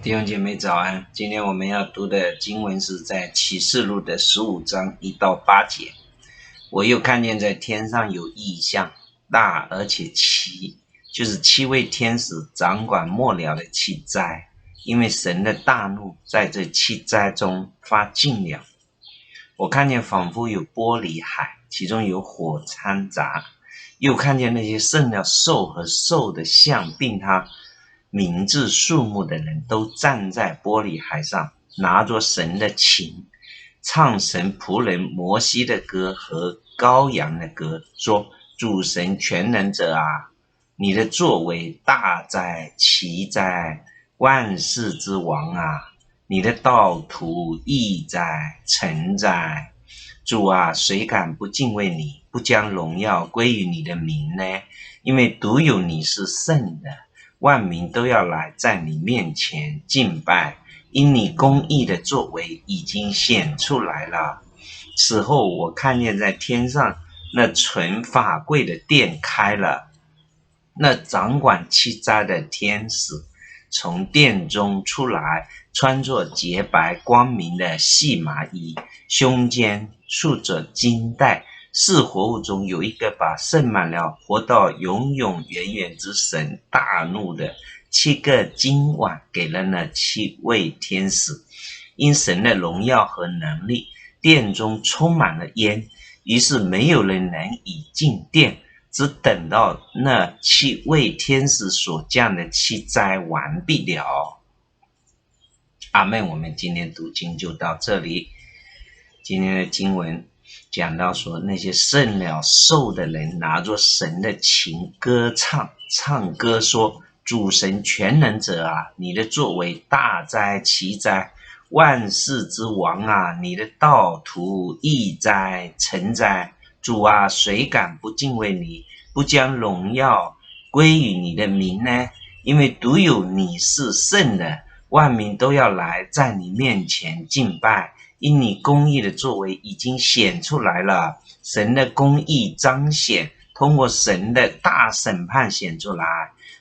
弟兄姐妹早安，今天我们要读的经文是在启示录的15章1到8节。我又看见在天上有异象，大而且奇，就是7位天使掌管末了的7灾，因为神的大怒在这7灾中发尽了。我看见仿佛有玻璃海，其中有火掺杂，又看见那些胜了兽和兽的像，并他名字数目的人都站在玻璃海上，拿着神的琴，唱神仆人摩西的歌和羔羊的歌，说：主神全能者啊，你的作为大哉奇哉，万世之王啊，你的道途义哉诚哉。主啊，谁敢不敬畏你，不将荣耀归于你的名呢？因为独有你是圣的，万民都要来在你面前敬拜，因你公义的作为已经显出来了。此后我看见在天上那存法柜的殿开了，那掌管7灾的天使从殿中出来，穿着洁白光明的细麻衣，胸间束着金带。4活物中有一个把盛满了活到永永远远之神大怒的7个金碗给了那7位天使。因神的荣耀和能力，殿中充满了烟，于是没有人能以进殿，只等到那7位天使所降的7灾完毕了。阿们。我们今天读经就到这里。今天的经文讲到说，那些胜了兽的人拿着神的琴歌唱歌，说：主神全能者啊，你的作为大哉奇哉，万世之王啊，你的道途义哉诚哉。主啊，谁敢不敬畏你，不将荣耀归于你的名呢？因为独有你是圣的，万民都要来在你面前敬拜，因你公义的作为已经显出来了。神的公义彰显，通过神的大审判显出来。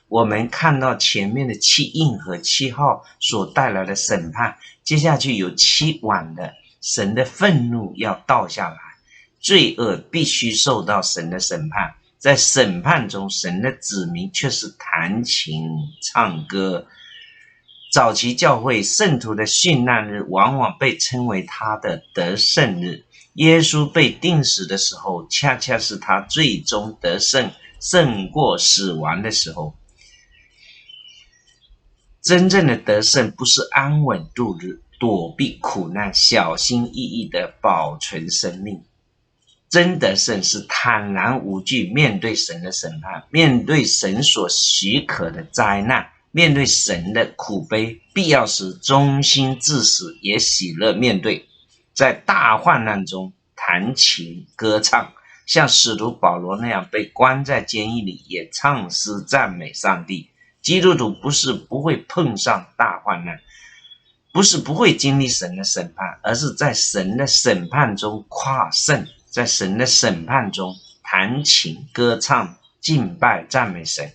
我们看到前面的7印和7号所带来的审判，接下去有7碗的神的愤怒要倒下来，罪恶必须受到神的审判。在审判中，神的子民却是弹琴唱歌。早期教会圣徒的殉难日往往被称为他的得胜日，耶稣被钉死的时候，恰恰是他最终得胜，胜过死亡的时候。真正的得胜不是安稳度日，躲避苦难，小心翼翼地保存生命。真得胜是坦然无惧面对神的审判，面对神所许可的灾难，面对神的苦悲，必要时忠心至死，也喜乐面对。在大患难中弹琴歌唱，像使徒保罗那样被关在监狱里，也唱诗赞美上帝。基督徒不是不会碰上大患难，不是不会经历神的审判，而是在神的审判中夸胜，在神的审判中弹琴歌唱敬拜赞美神。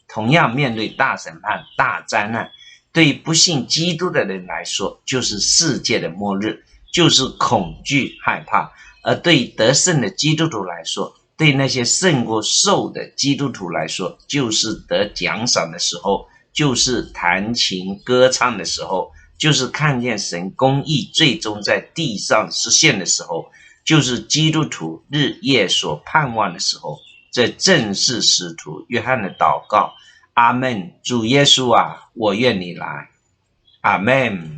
同样面对大审判大灾难，对于不信基督的人来说，就是世界的末日，就是恐惧害怕；而对于得胜的基督徒来说，对那些胜过兽的基督徒来说，就是得奖赏的时候，就是弹琴歌唱的时候，就是看见神公义最终在地上实现的时候，就是基督徒日夜所盼望的时候。这正是使徒约翰的祷告。阿们。主耶稣啊，我愿你来。阿们。